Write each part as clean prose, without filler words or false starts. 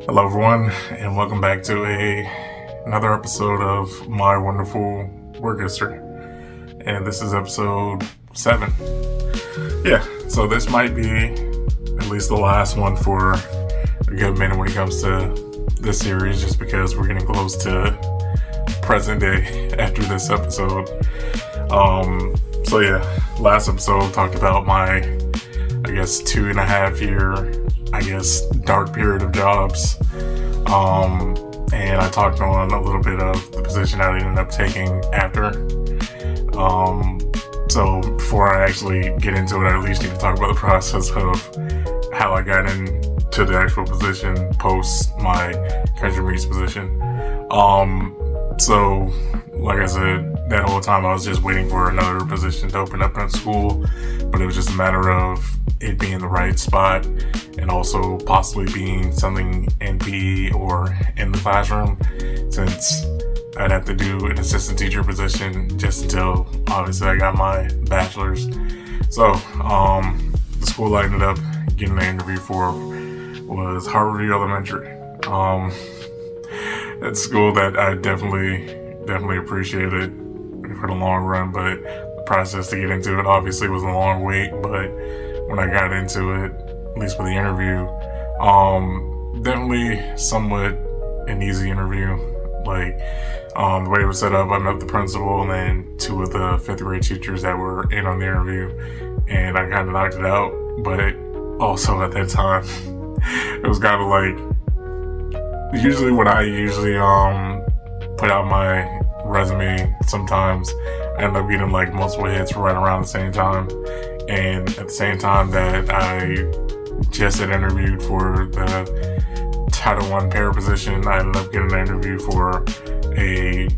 Hello, everyone, and welcome back to another episode of My Wonderful Work History. And this is episode 7. Yeah, so this might be at least the last one for a good minute when it comes to this series, just because we're getting close to present day after this episode. So yeah, last episode talked about my, 2.5 year, dark period of jobs. And I talked on a little bit of the position I ended up taking after. So before I actually get into it, I at least need to talk about the process of how I got into the actual position post my country meets position. So like I said, that whole time I was just waiting for another position to open up in school, but it was just a matter of it being the right spot and also possibly being something in PE or in the classroom, since I'd have to do an assistant teacher position just until obviously I got my bachelor's. So the school I ended up getting an interview for was Harborview Elementary. It's a school that I definitely appreciated for the long run, but the process to get into it obviously was a long wait. But when I got into it, at least for the interview, definitely somewhat an easy interview. Like the way it was set up, I met the principal and then 2 of the 5th grade teachers that were in on the interview, and I kind of knocked it out. But also at that time, it was kind of like, usually when I put out my resume, sometimes I end up getting like multiple hits right around the same time. And at the same time that I just had interviewed for the Title I para position, I ended up getting an interview for a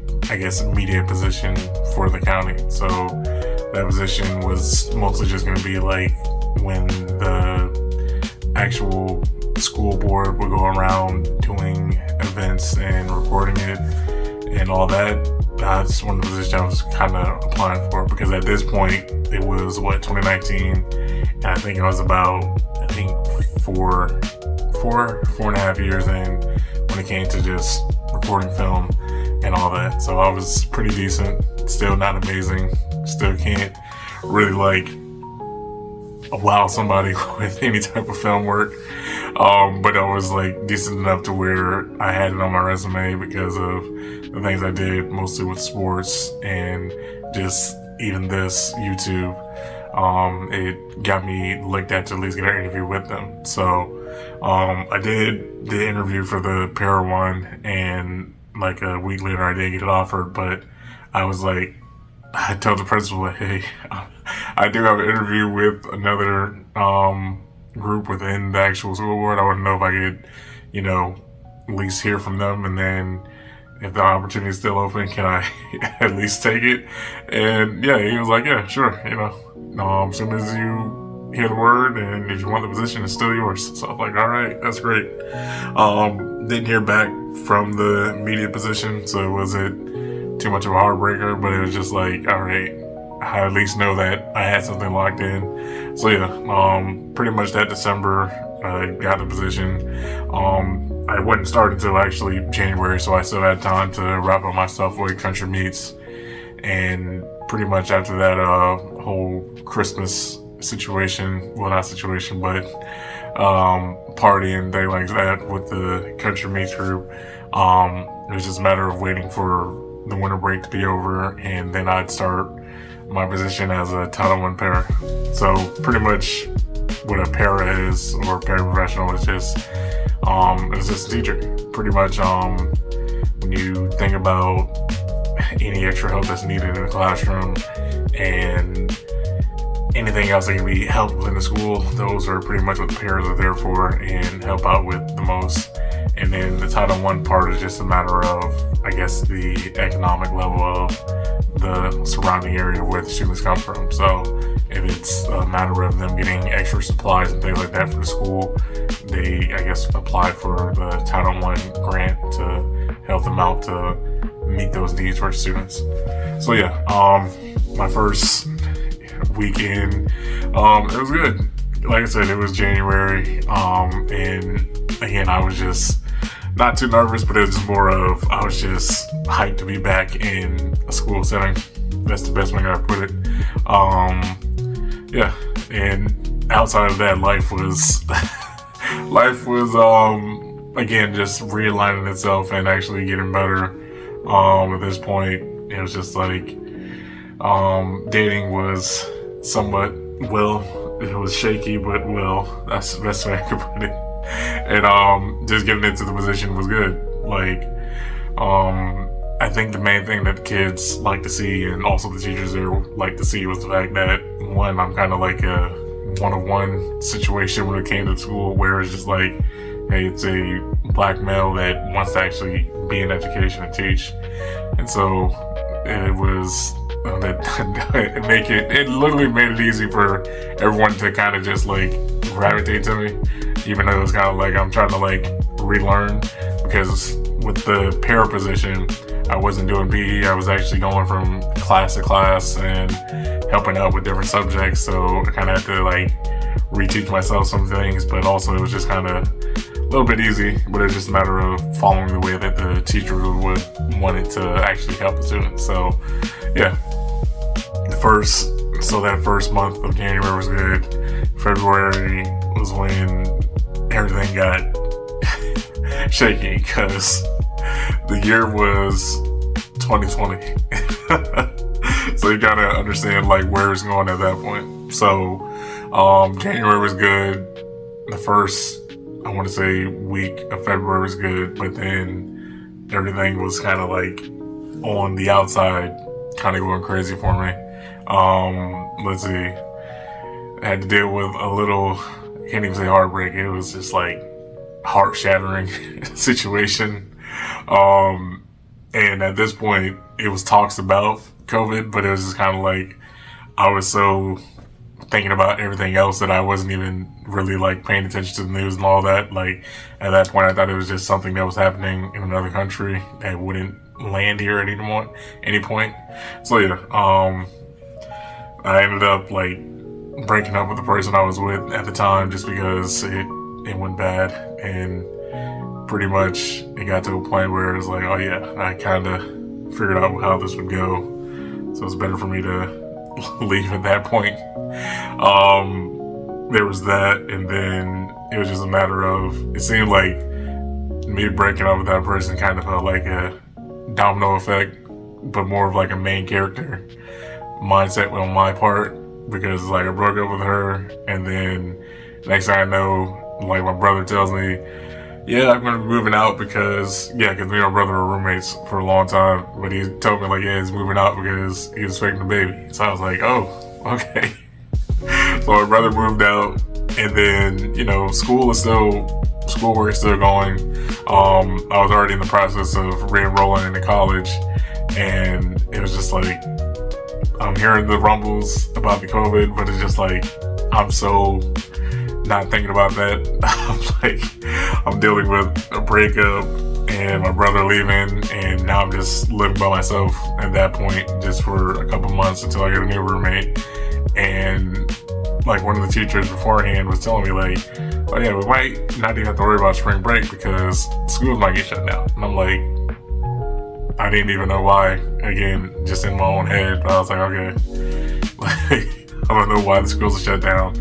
media position for the county. So that position was mostly just going to be like when the actual school board would go around doing events and recording it and all that. That's one of the positions I was kind of applying for, because at this point it was 2019, and I think I was about 4.5 years in when it came to just recording film and all that. So I was pretty decent, still not amazing, still can't really wow somebody with any type of film work. But I was decent enough to where I had it on my resume because of the things I did, mostly with sports and just even this YouTube. It got me looked at to at least get an interview with them. So I did the interview for the para one, and a week later I did get it offered. But I was I told the principal, hey, I do have an interview with another group within the actual school board. I want to know if I could, at least hear from them, and then if the opportunity is still open, can I at least take it? And yeah, he was like, yeah, sure. As soon as you hear the word and if you want the position, it's still yours. So I was like, all right, that's great. Didn't hear back from the media position, so it wasn't too much of a heartbreaker, but it was just all right, I at least know that I had something locked in. So yeah, pretty much that December, I got the position. I wouldn't start until actually January, so I still had time to wrap up my stuff with country meets. And pretty much after that whole Christmas situation, well, not situation, but party and things like that with the country meets group, it was just a matter of waiting for the winter break to be over, and then I'd start my position as a Title I para. So pretty much what a para is, or paraprofessional, is just an assistant teacher. Pretty much when you think about any extra help that's needed in the classroom and anything else that can be helped within the school, those are pretty much what the paras are there for and help out with the most. And then the Title I part is just a matter of, the economic level of the surrounding area where the students come from. So if it's a matter of them getting extra supplies and things like that for the school, they, apply for the Title I grant to help them out to meet those needs for students. So yeah, my first weekend, it was good. Like I said, it was January, and again, I was just not too nervous, but it was just more of, I was just hyped to be back in a school setting. That's the best way I put it. Yeah, and outside of that, life was again, just realigning itself and actually getting better. At this point, it was just like, dating was somewhat, it was shaky, but that's the best way I could put it. And just getting into the position was good. Like, I think the main thing that the kids like to see, and also the teachers there like to see, was the fact that, one, I'm kind of like a one-on-one situation when it came to school, where it's just like, hey, it's a black male that wants to actually be in education and teach. And so it was it literally made it easy for everyone to kind of just like gravitate to me, even though it was kind of like I'm trying to like relearn, because with the para position, I wasn't doing PE. I was actually going from class to class and helping out with different subjects. So I kind of had to like reteach myself some things, but also it was just kind of a little bit easy. But it's just a matter of following the way that the teacher would want it to actually help the students. So yeah, that first month of January was good. February was when everything got shaky, because the year was 2020. So you gotta understand like where it's going at that point. So January was good. The first, I want to say, week of February was good, but then everything was kind of like on the outside kind of going crazy for me. Let's see, I had to deal with a little, I can't even say heartbreak, it was just like heart-shattering situation. And at this point, it was talks about COVID, but it was just kind of like, I was so thinking about everything else that I wasn't even really like paying attention to the news and all that. Like, at that point, I thought it was just something that was happening in another country that wouldn't land here at any point. So yeah, I ended up like breaking up with the person I was with at the time, just because it went bad, and pretty much it got to a point where it was like, oh yeah, I kind of figured out how this would go, so it's better for me to leave at that point. There was that, and then it was just a matter of, it seemed like me breaking up with that person kind of felt like a domino effect, but more of like a main character mindset on my part, because like I broke up with her, and then next thing I know, like my brother tells me, yeah, I'm gonna be moving out because me and my brother were roommates for a long time, but he told me like, yeah, he's moving out because he was expecting a baby. So I was like, oh, okay. So my brother moved out, and then, you know, schoolwork is still going. I was already in the process of re-enrolling into college, and it was just like, I'm hearing the rumbles about the COVID, but it's just like, I'm so not thinking about that. I'm dealing with a breakup and my brother leaving, and now I'm just living by myself at that point, just for a couple months until I get a new roommate. And like one of the teachers beforehand was telling me like, oh yeah, we might not even have to worry about spring break because schools might get shut down. And I'm like, I didn't even know why, again, just in my own head, but I was like, okay, like, I don't know why the schools are shut down.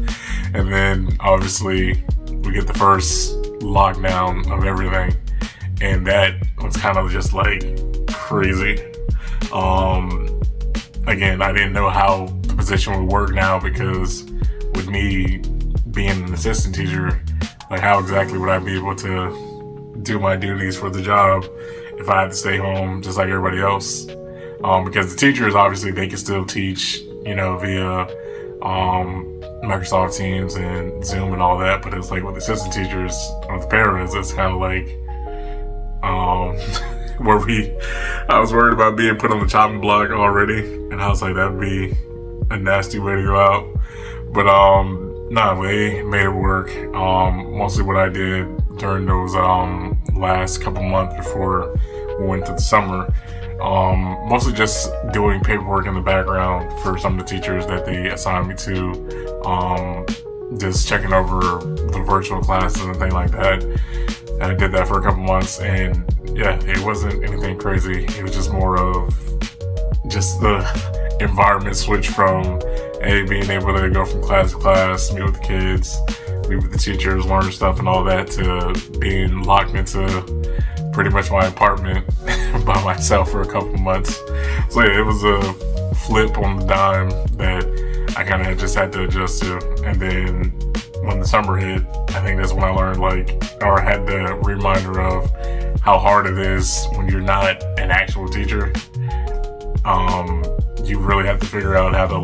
And then obviously we get the first lockdown of everything, and that was kind of just like crazy. Again, I didn't know how the position would work now, because with me being an assistant teacher, like how exactly would I be able to do my duties for the job if I had to stay home just like everybody else? Because the teachers, obviously, they can still teach, you know, via Microsoft Teams and Zoom and all that, but it's like with assistant teachers, with the parents, it's kind of like I was worried about being put on the chopping block already, and I was like, that'd be a nasty way to go out. But they made it work. Mostly what I did during those last couple months before we went to the summer, mostly just doing paperwork in the background for some of the teachers that they assigned me to, just checking over the virtual classes and things like that. And I did that for a couple months, and yeah, it wasn't anything crazy. It was just more of just the environment switch from being able to go from class to class, meet with the kids, meet with the teachers, learn stuff and all that, to being locked into pretty much my apartment by myself for a couple months. So yeah, it was a flip on the dime that I kind of just had to adjust to. And then when the summer hit, I think that's when I learned, or had the reminder of how hard it is when you're not an actual teacher. You really have to figure out how to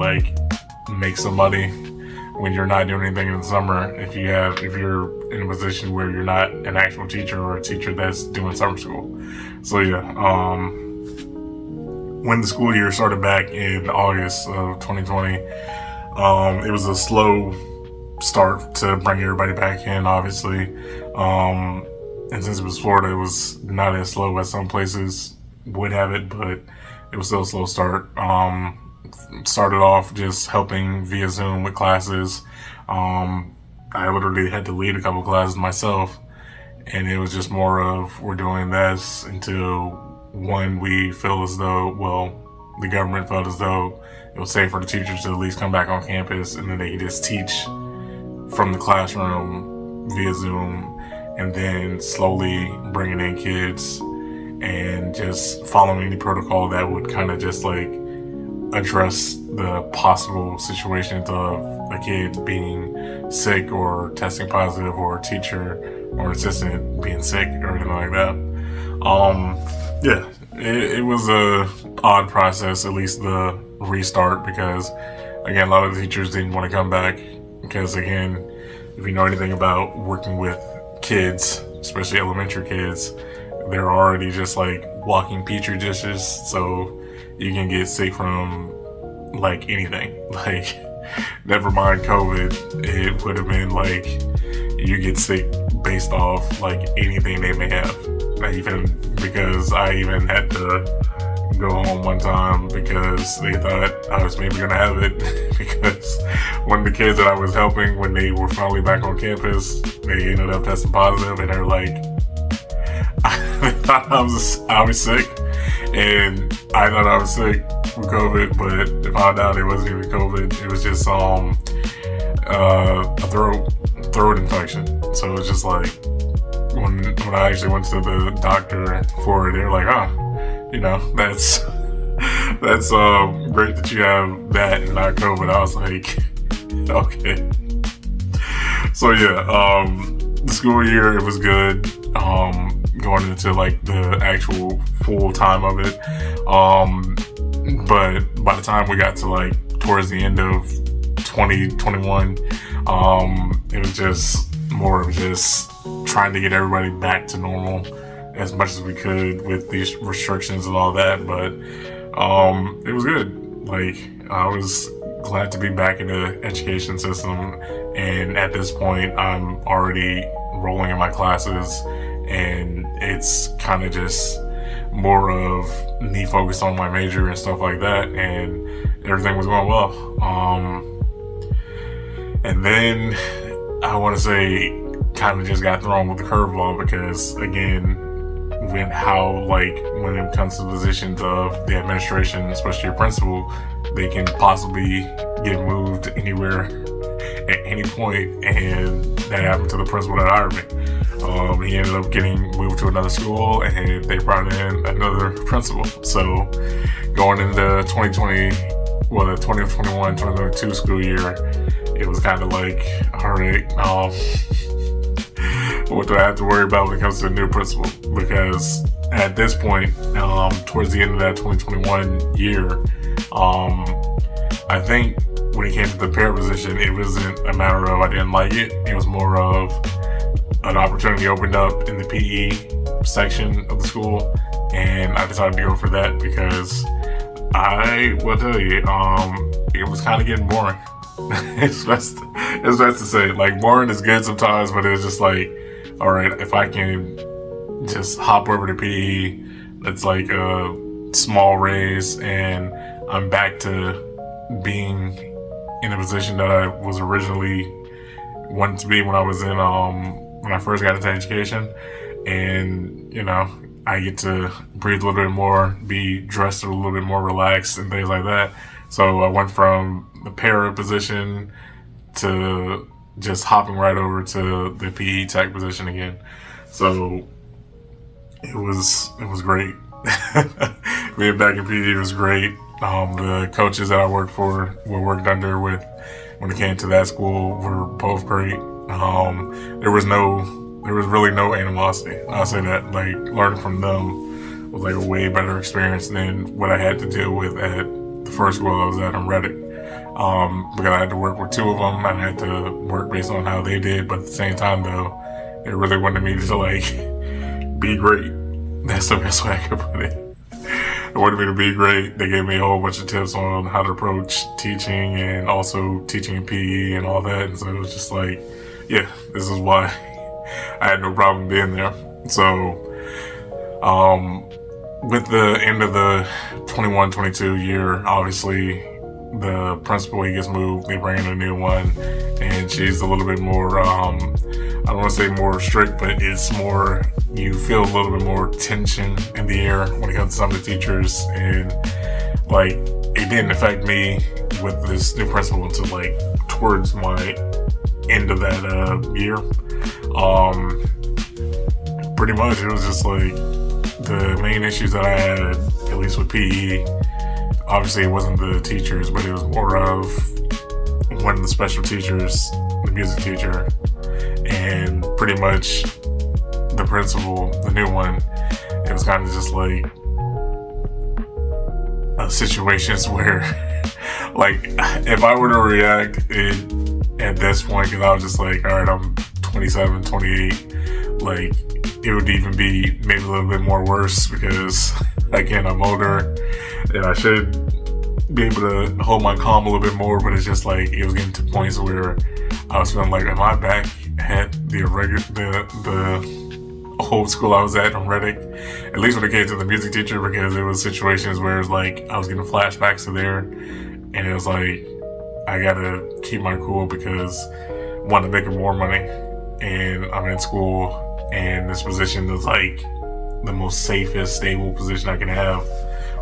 make some money when you're not doing anything in the summer. If you're in a position where you're not an actual teacher or a teacher that's doing summer school. So yeah, when the school year started back in August of 2020, it was a slow start to bring everybody back in, obviously. And since it was Florida, it was not as slow as some places would have it, but it was still a slow start. Started off just helping via Zoom with classes. I literally had to lead a couple classes myself, and it was just more of, we're doing this until one, we feel as though, the government felt as though it was safe for the teachers to at least come back on campus, and then they could just teach from the classroom via Zoom, and then slowly bringing in kids and just following the protocol that would kind of just address the possible situations of a kid being sick or testing positive, or a teacher or an assistant being sick or anything like that. Yeah, it was a odd process, at least the restart, because again, a lot of the teachers didn't want to come back because, again, if you know anything about working with kids, especially elementary kids, they're already just walking petri dishes, so you can get sick from anything. Never mind COVID, it would have been you get sick based off anything they may have. Even because I even had to go home one time because they thought I was maybe gonna have it because one of the kids that I was helping, when they were finally back on campus, they ended up testing positive, and they're they thought I was sick, and I thought I was sick from COVID, but I found out it wasn't even COVID. It was just a throat infection. So it was just when I actually went to the doctor for it, they were like, that's great that you have that and not COVID. I was like, okay. So yeah, the school year, it was good. Going into the actual full time of it. But by the time we got to towards the end of 2021, it was just more of just trying to get everybody back to normal as much as we could with these restrictions and all that. But it was good. I was glad to be back in the education system, and at this point I'm already rolling in my classes, and it's kind of just more of me focused on my major and stuff like that, and everything was going well. And then I want to say kind of just got thrown with the curveball, because again, when it comes to positions of the administration, especially your principal, they can possibly get moved anywhere at any point, and that happened to the principal that hired me. He ended up getting moved to another school, and they brought in another principal. So going into the 2021-2022 school year, it was kind of all right, what do I have to worry about when it comes to a new principal? Because at this point, towards the end of that 2021 year, I think when it came to the pair position, it wasn't a matter of I didn't like it. It was more of an opportunity opened up in the PE section of the school, and I decided to go for that because I will tell you, it was kind of getting boring. It's best to say. Boring is good sometimes, but it was just all right, if I can just hop over to PE, it's a small raise, and I'm back to being in a position that I was originally wanted to be when I was in when I first got into education. and I get to breathe a little bit more, be dressed a little bit more relaxed, and things like that. So I went from the para position to just hopping right over to the PE tech position again. So it was great. Being back in PE was great. The coaches that I worked under with when it came to that school were both great. There was really no animosity. I'll say that. Like, learning from them was like a way better experience than what I had to deal with at the first school I was at in Reddick. Because I had to work with two of them, and I had to work based on how they did. But at the same time, though, they really wanted me to like be great. That's the best way I could put it. They wanted me to be great. They gave me a whole bunch of tips on how to approach teaching and also teaching in PE and all that. And so it was just like, yeah, this is why I had no problem being there. So, with the end of the 21-22 year, obviously the principal, he gets moved. They bring in a new one, and she's a little bit more, I don't want to say more strict, but it's more, you feel a little bit more tension in the air when it comes to some of the teachers. And like, it didn't affect me with this new principal until like towards my end of that year. Pretty much it was just like the main issues that I had, at least with PE, obviously it wasn't the teachers, but it was more of one of the special teachers, the music teacher, and pretty much the principal, the new one. It was kind of just like situations where like, if I were to react at this point, because I was just like, all right, I'm 27, 28, like, it would even be maybe a little bit more worse because, again, I'm older and I should be able to hold my calm a little bit more, but it's just like, it was getting to points where I was feeling like, am I back at the old school I was at in Reddick? At least when it came to the music teacher, because it was situations where it's like, I was getting flashbacks to there, and it was like, I gotta keep my cool because I want to make more money, and I'm in school, and this position is like the most safest, stable position I can have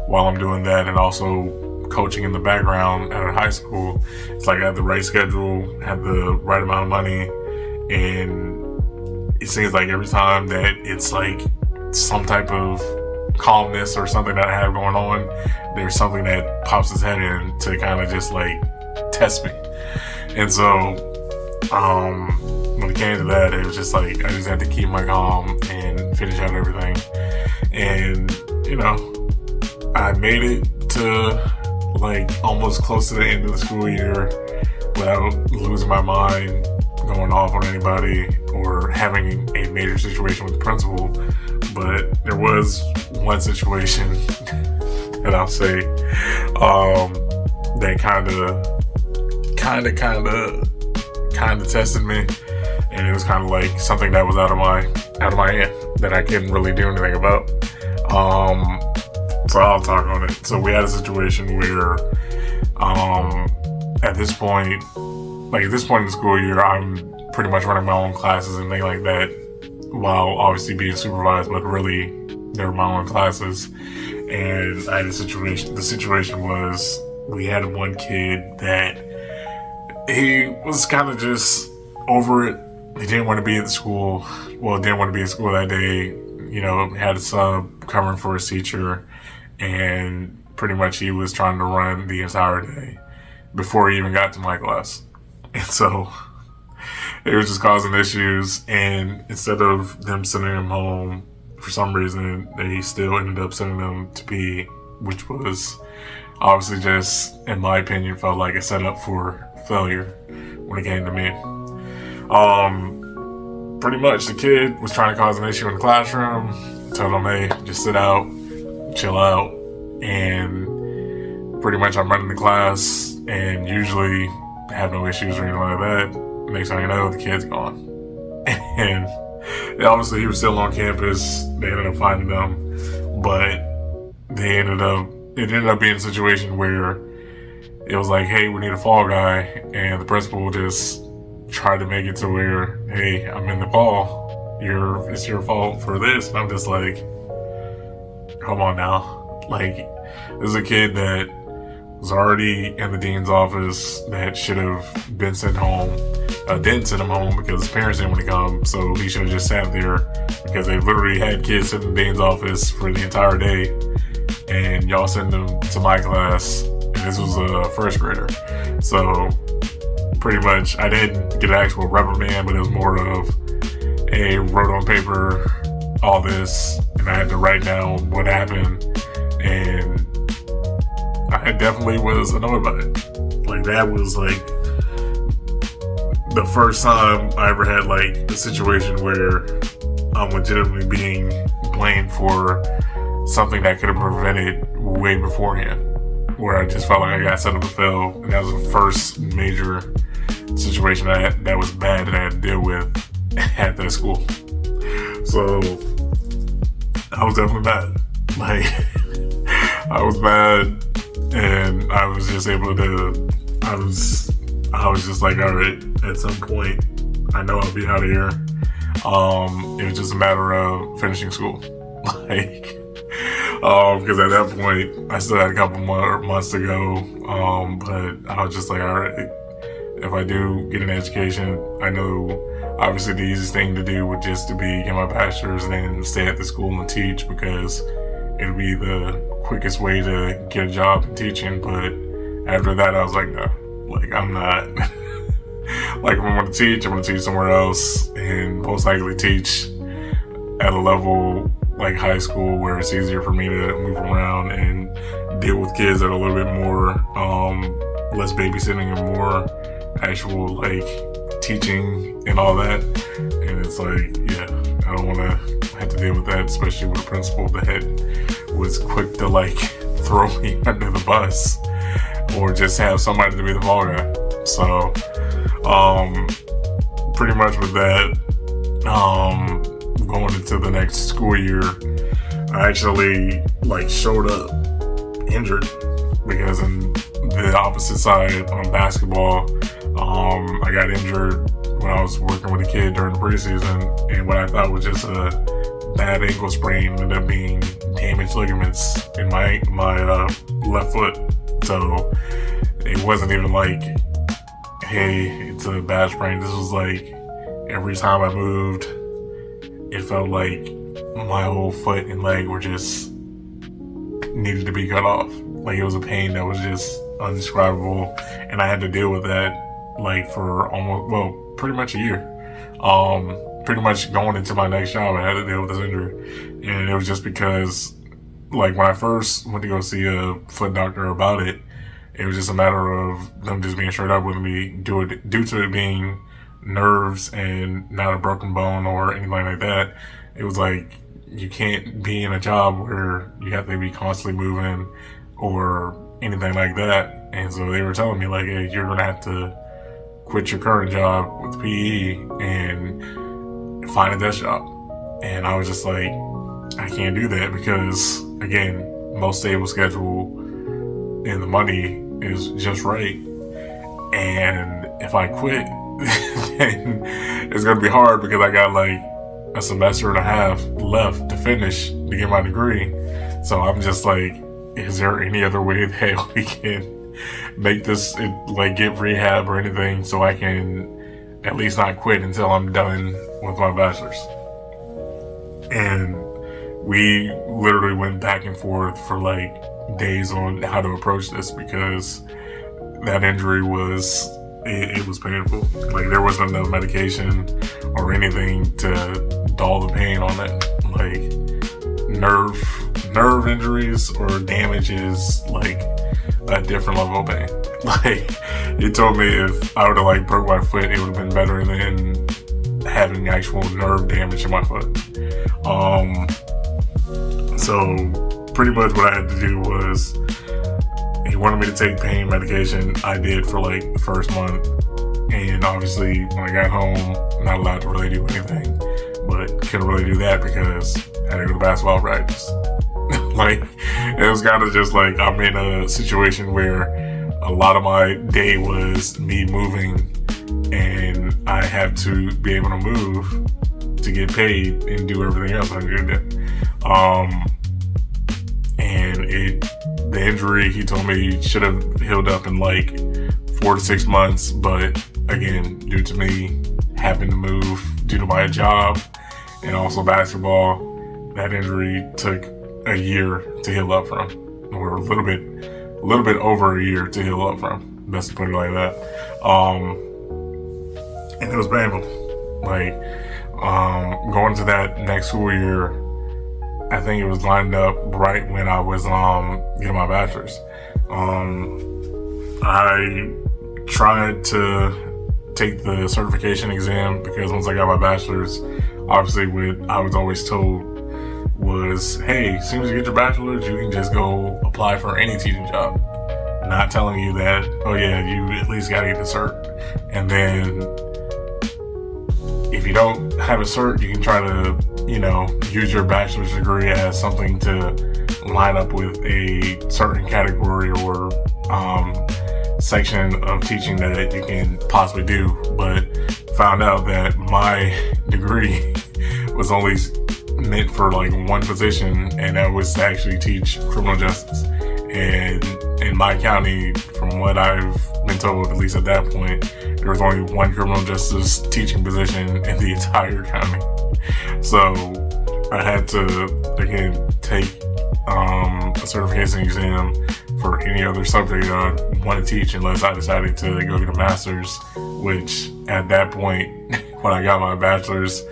while I'm doing that, and also coaching in the background at a high school. It's like I have the right schedule, have the right amount of money, and it seems like every time that it's like some type of calmness or something that I have going on, there's something that pops its head in to kind of just like test me. And so when it came to that, it was just like I just had to keep my calm and finish out everything. And I made it to like almost close to the end of the school year without losing my mind, going off on anybody, or having a major situation with the principal. But there was one situation that I'll say that kind of tested me, and it was kind of like something that was out of my hand that I couldn't really do anything about. So I'll talk on it. So we had a situation where at this point in the school year, I'm pretty much running my own classes and things like that, while obviously being supervised, but really they were my own classes. And I had a situation. The situation was, we had one kid that he was kind of just over it. He didn't want to be at the school. Well, didn't want to be at school that day. Had a sub covering for his teacher, and pretty much he was trying to run the entire day before he even got to my class. And so it was just causing issues, and instead of them sending him home, for some reason, they still ended up sending them to PE, which was obviously just, in my opinion, felt like a setup for failure when it came to me. Pretty much the kid was trying to cause an issue in the classroom. Told him, hey, just sit out, chill out, and pretty much I'm running the class and usually have no issues or anything like that. Next thing you know, the kid's gone. And obviously he was still on campus. They ended up finding him, but it ended up being a situation where it was like, hey, we need a fall guy, and the principal just tried to make it to where, hey, I'm in the fall, it's your fault for this. And I'm just like, come on now. Like, this is a kid that was already in the dean's office that should have been sent home. Didn't send him home because his parents didn't want to come, so he should have just sat there, because they literally had kids sitting in the dean's office for the entire day, and y'all sent them to my class, and this was a first grader. So pretty much I didn't get an actual reprimand, but it was more of a wrote on paper all this, and I had to write down what happened, and I definitely was annoyed by it. Like, that was like the first time I ever had like a situation where I'm legitimately being blamed for something that could have prevented way beforehand, where I just felt like I got set up to fail, and that was the first major situation that was bad that I had to deal with at that school. So I was definitely mad. Like, I was mad, and I was just able to, I was just like, all right, at some point, I know I'll be out of here. It was just a matter of finishing school. Like, because at that point, I still had a couple more months to go. But I was just like, all right, if I do get an education, I know obviously the easiest thing to do would just to be get my bachelor's and then stay at the school and teach, because it'll be the quickest way to get a job in teaching. But after that, I was like, no, like, I'm not. Like, if I'm going to teach somewhere else, and most likely teach at a level like high school where it's easier for me to move around and deal with kids that are a little bit more, less babysitting and more actual like teaching and all that. And it's like, yeah, I don't want to have to deal with that, especially with a principal that was quick to like throw me under the bus or just have somebody to be the fall guy. So, pretty much with that, going into the next school year, I actually like showed up injured, because in the opposite side on basketball, I got injured when I was working with a kid during the preseason, and what I thought was just a bad ankle sprain ended up being damaged ligaments in my left foot. So it wasn't even like, hey, it's a bad sprain. This was like, every time I moved, it felt like my whole foot and leg were just needed to be cut off. Like, it was a pain that was just undescribable, and I had to deal with that like for pretty much a year. Pretty much going into my next job, I had to deal with this injury, and it was just because, like, when I first went to go see a foot doctor about it, it was just a matter of them just being straight up with me due to it being nerves and not a broken bone or anything like that. It was like, you can't be in a job where you have to be constantly moving or anything like that. And so they were telling me, like, hey, you're going to have to quit your current job with PE and find a desk job. And I was just like, I can't do that, because, again, most stable schedule and the money is just right. And if I quit, then it's going to be hard, because I got like a semester and a half left to finish to get my degree. So I'm just like, is there any other way that we can make this, like, get rehab or anything so I can at least not quit until I'm done with my bachelor's? And we literally went back and forth for like days on how to approach this, because that injury was, it was painful. Like, there wasn't enough medication or anything to dull the pain on it. Like, nerve injuries or damage is like a different level of pain. Like, he told me if I would have like broke my foot, it would have been better than having actual nerve damage in my foot. So pretty much what I had to do was, he wanted me to take pain medication. I did for like the first month, and obviously when I got home, not allowed to really do anything, but couldn't really do that because I had to go to basketball practice. Like, it was kind of just like, I'm in a situation where a lot of my day was me moving, and I have to be able to move to get paid and do everything else I needed to do. And the injury, he told me, should have healed up in like 4 to 6 months, but again, due to me having to move due to my job and also basketball, that injury took a year to heal up from, or a little bit over a year to heal up from. Best to put it like that. And it was painful. Like, going to that next school year, I think it was lined up right when I was getting my bachelor's. I tried to take the certification exam because once I got my bachelor's, obviously what I was always told was, hey, as soon as you get your bachelor's, you can just go apply for any teaching job. Not telling you that, oh yeah, you at least gotta get the cert. And then if you don't have a cert, you can try to, use your bachelor's degree as something to line up with a certain category or section of teaching that you can possibly do. But found out that my degree was only meant for like one position, and that was to actually teach criminal justice. And in my county, from what I've been told, at least at that point, there was only one criminal justice teaching position in the entire county. So I had to, again, take a certification exam for any other subject I want to teach unless I decided to go get a master's, which at that point, when I got my bachelor's,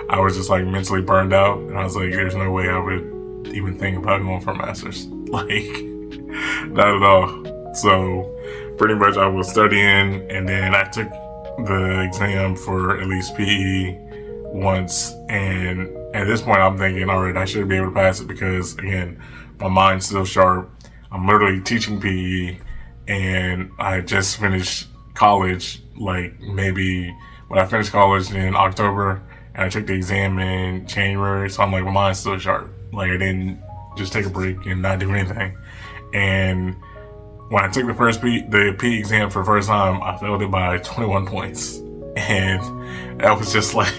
I was just like mentally burned out. And I was like, there's no way I would even think about going for a master's. Like, not at all. So pretty much I was studying, and then I took the exam for at least PE once, and at this point I'm thinking, all right, I should be able to pass it because, again, my mind's still sharp. I'm literally teaching PE, and I just finished college, like maybe when I finished college in October, and I took the exam in January, so I'm like, my mind's still sharp. Like, I didn't just take a break and not do anything. And when I took the PE exam for the first time, I failed it by 21 points. And that was just like,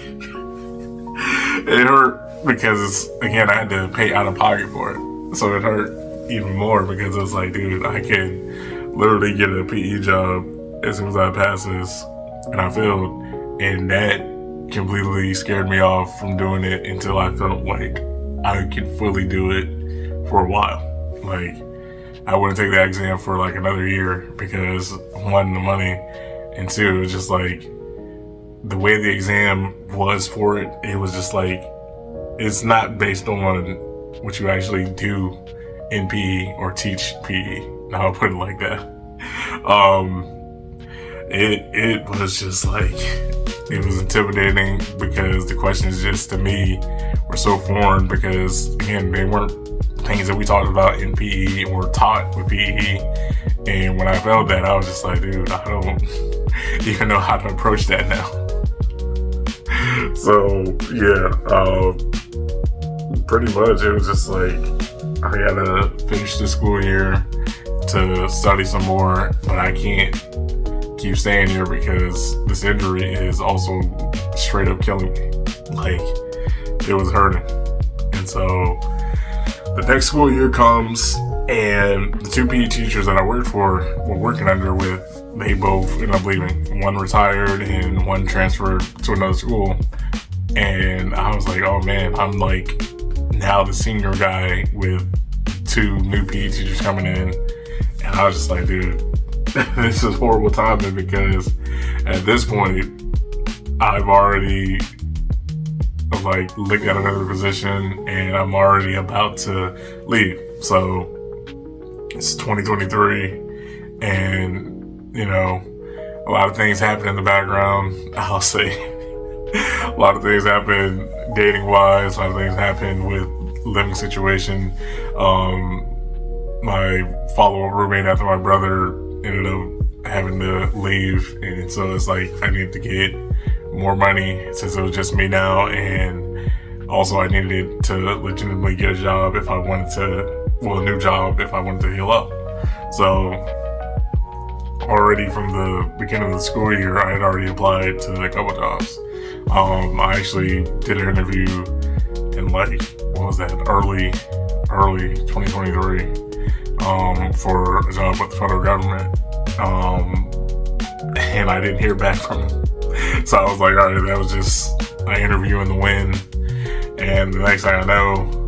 it hurt because, again, I had to pay out of pocket for it. So it hurt even more because it was like, dude, I could literally get a PE job as soon as I pass this, and I failed. And that completely scared me off from doing it until I felt like I could fully do it for a while. Like, I wouldn't take that exam for like another year because, one, the money, and two, it was just like the way the exam was for it. It was just like, it's not based on what you actually do in PE or teach PE. I'll put it like that. It was just like, it was intimidating because the questions just to me were so foreign because, again, they weren't things that we talked about in PE or taught with PE. And when I felt that, I was just like, dude, I don't even know how to approach that now. So yeah, pretty much it was just like, I gotta finish the school year to study some more, but I can't keep staying here because this injury is also straight up killing me. Like, it was hurting. And so the next school year comes, and the two PE teachers that I worked working under with, they both ended up leaving. One retired and one transferred to another school. And I was like, oh man, I'm like now the senior guy with two new PE teachers coming in. And I was just like, dude, this is horrible timing because at this point, I've already like looked at another position and I'm already about to leave. So it's 2023 and, you know, a lot of things happen in the background. I'll say a lot of things happen dating wise, a lot of things happen with living situation. My follow-up roommate after my brother ended up having to leave, and so it's like I needed to get more money since it was just me now, and also I needed to legitimately get a job if I wanted to, well, a new job if I wanted to heal up. So already from the beginning of the school year, I had already applied to a couple jobs. I actually did an interview in like, what was that, early 2023, for a job with the federal government. And I didn't hear back from him. So I was like, all right, that was just an interview in the wind. And the next thing I know,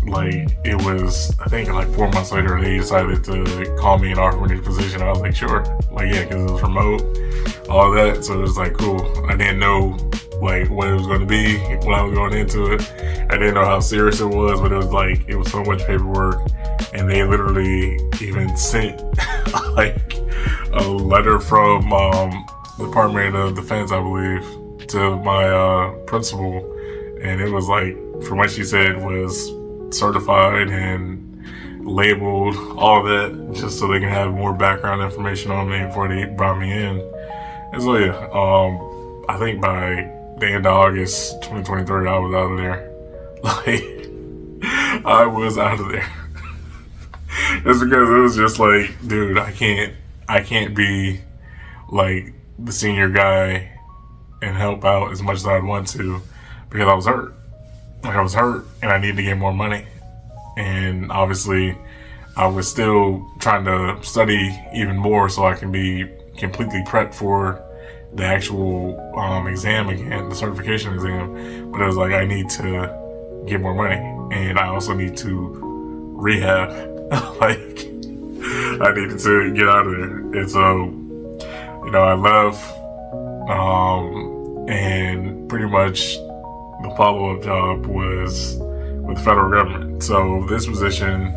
like, it was, I think like 4 months later, they decided to call me and offer me the position. I was like, sure. Like, yeah, because it was remote, all that. So it was like, cool. I didn't know like what it was going to be when I was going into it. I didn't know how serious it was, but it was like, it was so much paperwork. And they literally even sent like a letter from the Department of Defense, I believe, to my principal. And it was like, from what she said, was certified and labeled, all that, just so they can have more background information on me before they brought me in. And so yeah, I think by the end of August 2023, I was out of there. Like, I was out of there. Just because it was just like, dude, I can't be like the senior guy and help out as much as I'd want to, because I was hurt. Like, I was hurt and I needed to get more money. And obviously I was still trying to study even more so I can be completely prepped for the actual exam again, the certification exam. But it was like, I need to get more money, and I also need to rehab. Like, I needed to get out of there. And so, you know, I left, and pretty much the follow-up job was with the federal government. So this position,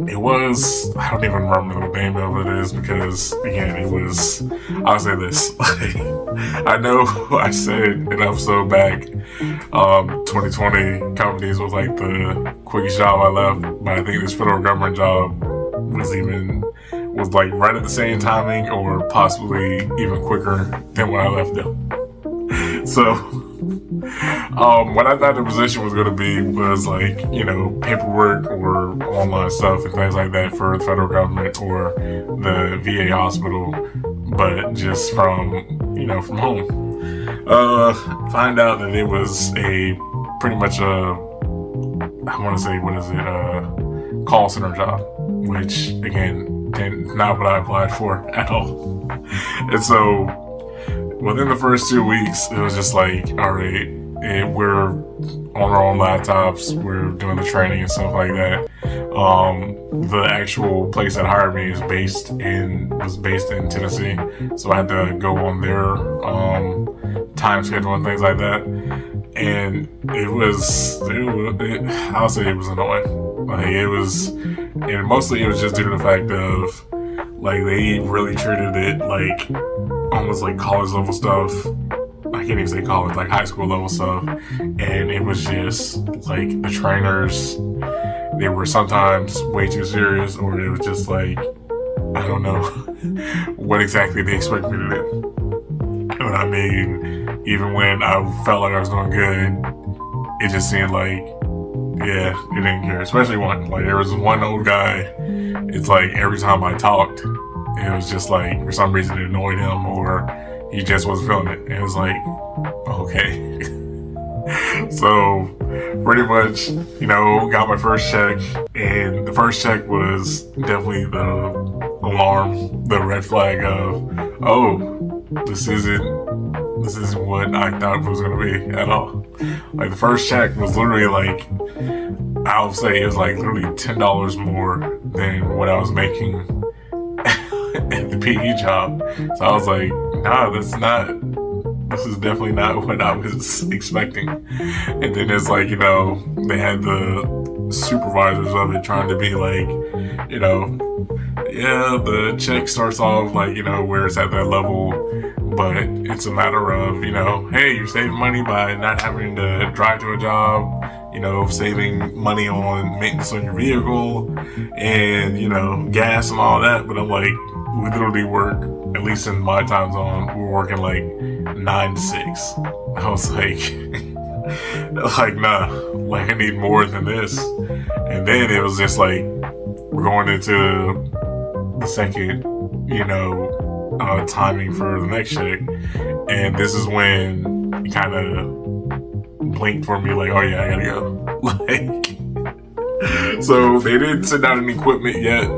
it was, I don't even remember the name of it is, because again, it was, I'll say this, like, I know I said in an episode back, 2020 companies was like the quickest job I left, but I think this federal government job was like right at the same timing, or possibly even quicker than when I left them. So, what I thought the position was going to be was like, you know, paperwork or online stuff and things like that for the federal government or the VA hospital, but just from home. Find out that it was pretty much a call center job, which again, not what I applied for at all. And so, within the first 2 weeks, it was just like, all right, we're on our own laptops, we're doing the training and stuff like that. The actual place that hired me was based in Tennessee, so I had to go on their time schedule and things like that. And I'll say it was annoying. Like, and mostly it was just due to the fact of, like, they really treated it like almost like college level stuff. I can't even say college, like high school level stuff. And it was just like the trainers, they were sometimes way too serious, or it was just like, I don't know what exactly they expect me to do. But I mean, even when I felt like I was doing good, it just seemed like, yeah, they didn't care. Especially there was one old guy, it's like every time I talked, it was just like, for some reason it annoyed him, or he just wasn't feeling it. And it was like, okay. So pretty much, got my first check, and the first check was definitely the alarm, the red flag of, oh, this isn't what I thought it was going to be at all. Like, the first check was literally like, I'll say it was like literally $10 more than what I was making at the PE job. So I was like, nah, this is definitely not what I was expecting. And then it's like, they had the supervisors of it trying to be like, yeah, the check starts off like, where it's at that level, but it's a matter of, hey, you're saving money by not having to drive to a job, saving money on maintenance on your vehicle and, gas and all that. But I'm like, we literally work, at least in my time zone, we're working like 9 to 6. I was like, nah, like, I need more than this. And then it was just like, we're going into the second, timing for the next check. And this is when he kind of blinked for me, like, oh yeah, I gotta go. Like, so they didn't send out any equipment yet,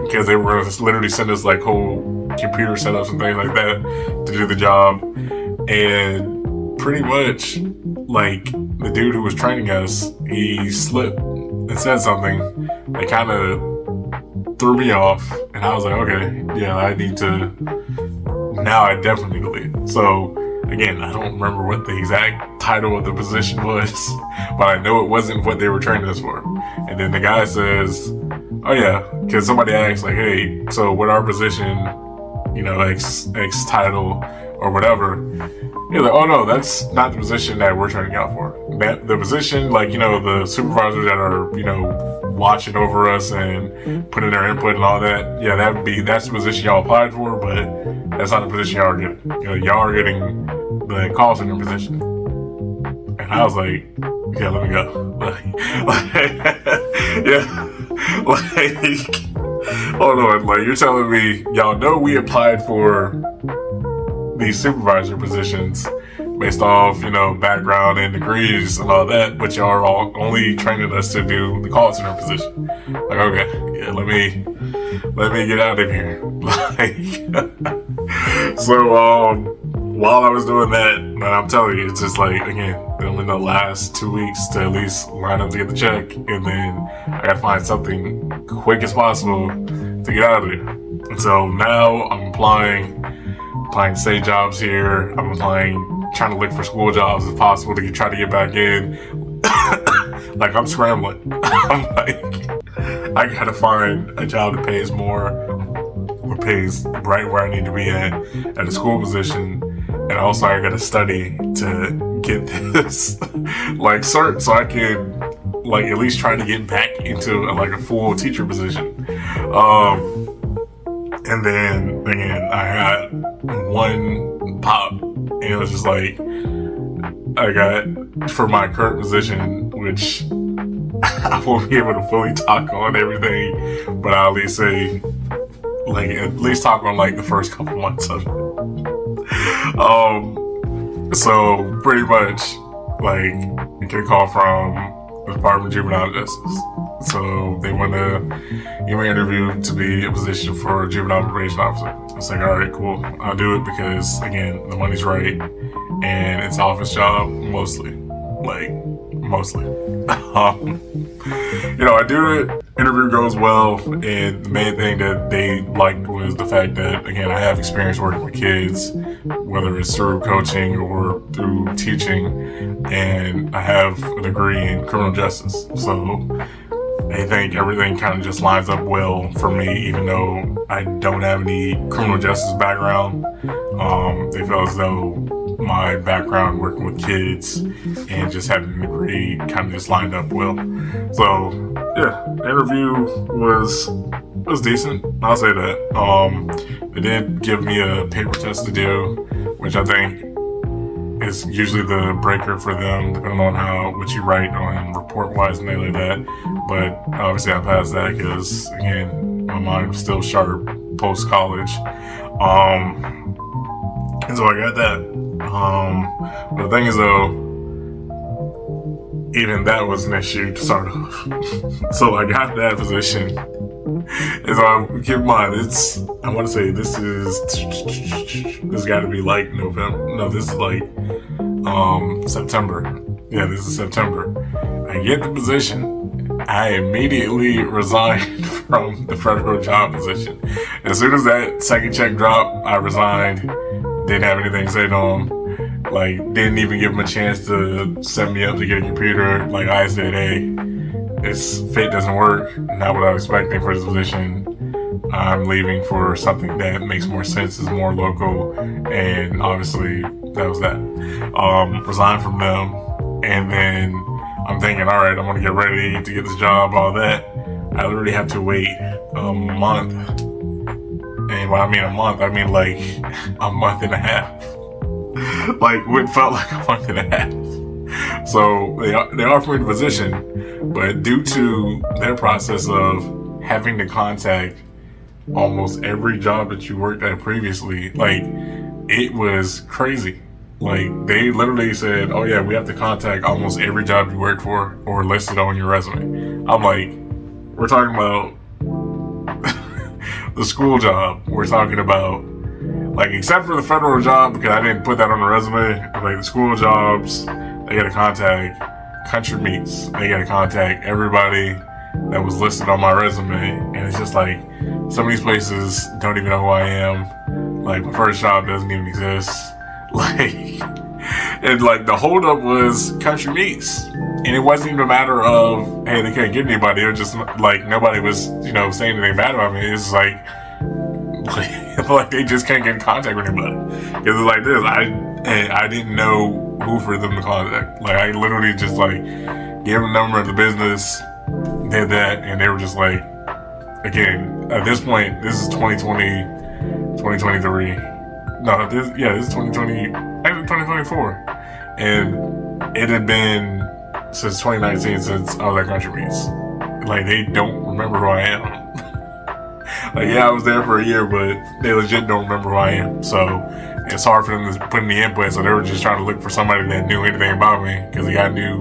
because they were literally sending us like whole computer setups and things like that to do the job. And pretty much, like, the dude who was training us, he slipped and said something that kind of threw me off, and I was like, okay, yeah, I need to, now I definitely need to leave. So again, I don't remember what the exact title of the position was, but I know it wasn't what they were training us for. And then the guy says, oh yeah, because somebody asked, like, hey, so what our position, you know, X title or whatever. You're like, oh no, that's not the position that we're training out for. That the position, like, you know, the supervisors that are, you know, watching over us and putting their input and all that. Yeah, that's the position y'all applied for, but that's not the position y'all are getting. You know, y'all are getting the call center position. And I was like, yeah, let me go. Yeah, like, hold on, like, you're telling me y'all know we applied for these supervisor positions based off, you know, background and degrees and all that, but y'all are all only training us to do the call center position. Like, okay, yeah, let me get out of here. Like, so while I was doing that, and I'm telling you, it's just like, again, in the last 2 weeks to at least line up to get the check, and then I gotta find something quick as possible to get out of there. And so now I'm applying state jobs here. I'm trying to look for school jobs if possible to try to get back in. Like, I'm scrambling. I'm like, I gotta find a job that pays more or pays right where I need to be at a school position. And also I gotta study to get this like cert so I can like at least try to get back into like a full teacher position. And then again, I had one pop, and it was just like, I got, for my current position, which I won't be able to fully talk on everything, but I'll at least say, like, at least talk on like the first couple months of it. So pretty much, like, I get a call from the Department of Juvenile Justice. So they want to give me an interview to be a position for a juvenile probation officer. It's like, all right, cool. I'll do it because, again, the money's right and it's an office job mostly. You know, I do it. Interview goes well, and the main thing that they liked was the fact that, again, I have experience working with kids, whether it's through coaching or through teaching, and I have a degree in criminal justice. So I think everything kind of just lines up well for me, even though I don't have any criminal justice background. They feel as though my background working with kids and just having a degree kind of just lined up well. So yeah, the interview was decent. I'll say that. They did give me a paper test to do, which I think is usually the breaker for them, depending on what you write on report-wise and things like that. But obviously I passed that because, again, my mind was still sharp post-college. And so I got that. But the thing is, though, even that was an issue to start off. So I got that position. And so keep in mind, I want to say this got to be like November. No, this is like September. Yeah, this is September. I get the position. I immediately resigned from the federal job position. As soon as that second check dropped, I resigned. Didn't have anything to say to them. Like, didn't even give them a chance to set me up to get a computer. Like, I said, hey, this fit doesn't work. Not what I was expecting for this position. I'm leaving for something that makes more sense, is more local, and obviously that was that. Resigned from them, and then I'm thinking, all right, I'm gonna get ready to get this job, all that. I literally have to wait a month, and when I mean a month, I mean like a month and a half. Like, what felt like a month and a half. So they offered me the position, but due to their process of having to contact almost every job that you worked at previously, like, it was crazy. Like, they literally said, oh yeah, we have to contact almost every job you worked for or listed on your resume. I'm like, we're talking about the school job. We're talking about, like, except for the federal job, because I didn't put that on the resume, like the school jobs, they gotta contact Country Meats. They gotta contact everybody that was listed on my resume. And it's just like, some of these places don't even know who I am. Like, my first job doesn't even exist. Like, and like the holdup was Country Meats. And it wasn't even a matter of, hey, they couldn't get anybody. It was just like, nobody was, saying anything bad about me. It's like like they just can't get in contact with anybody. Because it's like this, I didn't know who for them to contact. Like, I literally just like gave them the number of the business, did that, and they were just like, again, at this point, this is 2020, 2023. No, this is 2020, actually 2024. And it had been since 2019 since I was at Country Meats. Like, they don't remember who I am. Like, yeah, I was there for a year, but they legit don't remember who I am. So it's hard for them to put in the input. So they were just trying to look for somebody that knew anything about me, because they got new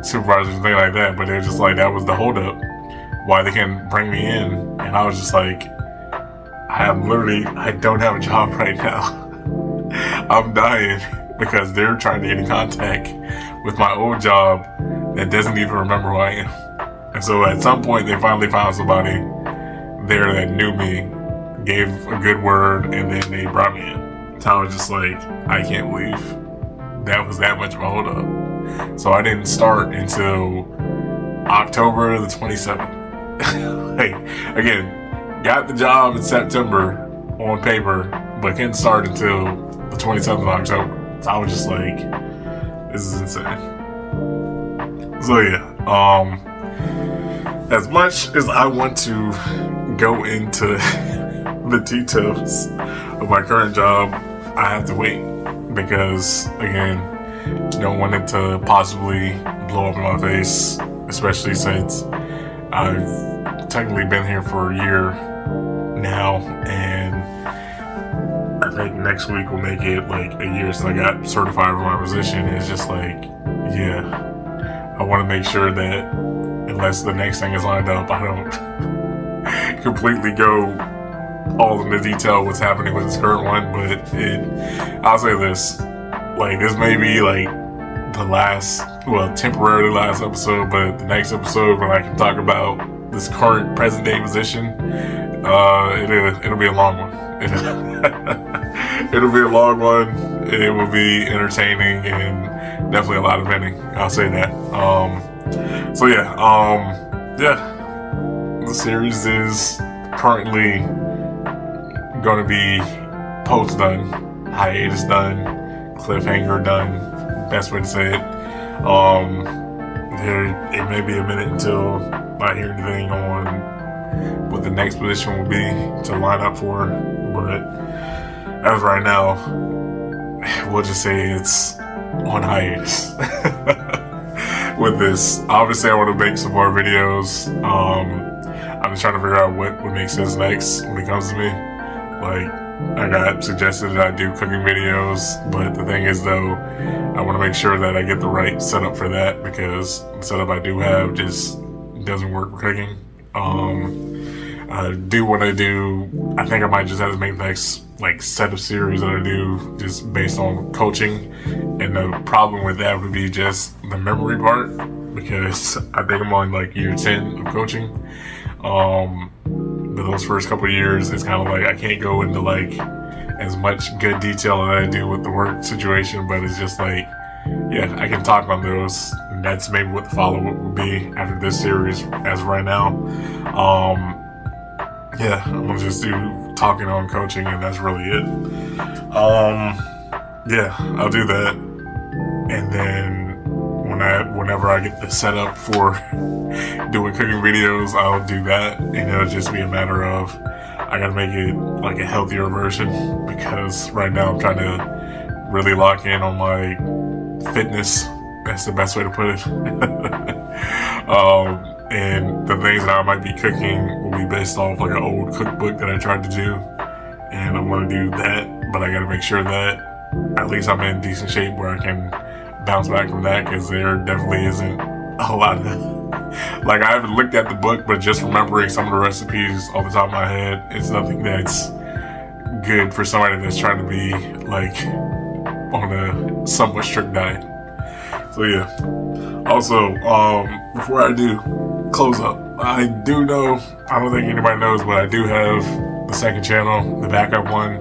supervisors and things like that. But they were just like, that was the holdup, why they can't bring me in. And I was just like, I don't have a job right now. I'm dying because they're trying to get in contact with my old job that doesn't even remember who I am. And so at some point, they finally found somebody there that knew me, gave a good word, and then they brought me in. So I was just like, I can't believe that was that much of a hold up. So I didn't start until October the 27th. Like, again, got the job in September on paper, but couldn't start until the 27th of October. So I was just like, this is insane. So yeah, as much as I want to go into the details of my current job, I have to wait, because again, don't want it to possibly blow up in my face, especially since I've technically been here for a year now, and I think next week will make it like a year since I got certified for my position. It's just like, yeah, I want to make sure that unless the next thing is lined up, I don't completely go all into detail what's happening with this current one. But I'll say this, like, this may be like the temporarily last episode, but the next episode when I can talk about this current present day position, it'll be a long one. It'll be a long one. It will be entertaining and definitely a lot of venting. I'll say that. The series is currently going to be post done, hiatus done, cliffhanger done. Best way to say it. It may be a minute until I hear anything on what the next position will be to line up for, but as right now, we'll just say it's on hiatus. With this, obviously I want to make some more videos. I'm just trying to figure out what would make sense next when it comes to me. Like, I got suggested that I do cooking videos, but the thing is though, I want to make sure that I get the right setup for that, because the setup I do have just doesn't work for cooking. I do what I do. I think I might just have to make the next set of series that I do just based on coaching, and the problem with that would be just the memory part, because I think I'm on year 10 of coaching. But those first couple of years, it's kind of like I can't go into as much good detail as I do with the work situation, but it's just I can talk on those. And that's maybe what the follow-up will be after this series as right now. I'm gonna just do talking on coaching, and that's really it. I'll do that, and then whenever I get the setup for doing cooking videos, I'll do that, and it'll just be a matter of I gotta make it a healthier version, because right now I'm trying to really lock in on my fitness. That's the best way to put it. And the things that I might be cooking will be based off an old cookbook that I tried to do, and I'm gonna do that but I gotta make sure that at least I'm in decent shape where I can bounce back from that, because there definitely isn't a lot of like, I haven't looked at the book, but just remembering some of the recipes off the top of my head, it's nothing that's good for somebody that's trying to be like on a somewhat strict diet. So yeah. Also, before I do close up, I do know, I don't think anybody knows, but I do have the second channel, the backup one,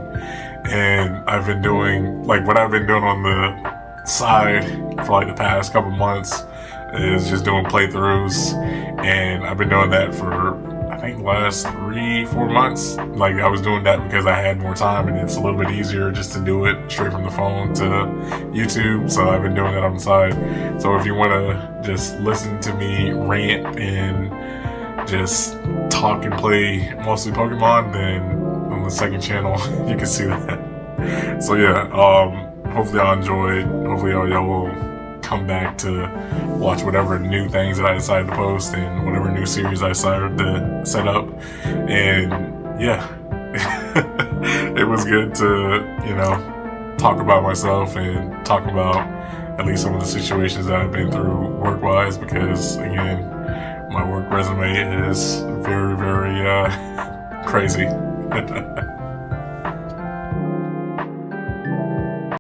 and I've been doing, like, what I've been doing on the side for like the past couple months is just doing playthroughs, and I've been doing that for I think last 3-4 months. Like, I was doing that because I had more time, and it's a little bit easier just to do it straight from the phone to YouTube, so I've been doing that on the side. So if you want to just listen to me rant and just talk and play mostly Pokemon, then on the second channel you can see that. So yeah, hopefully y'all enjoyed. Hopefully y'all will come back to watch whatever new things that I decided to post and whatever new series I decided to set up. And yeah, it was good to, you know, talk about myself and talk about at least some of the situations that I've been through work-wise, because again, my work resume is very, very crazy.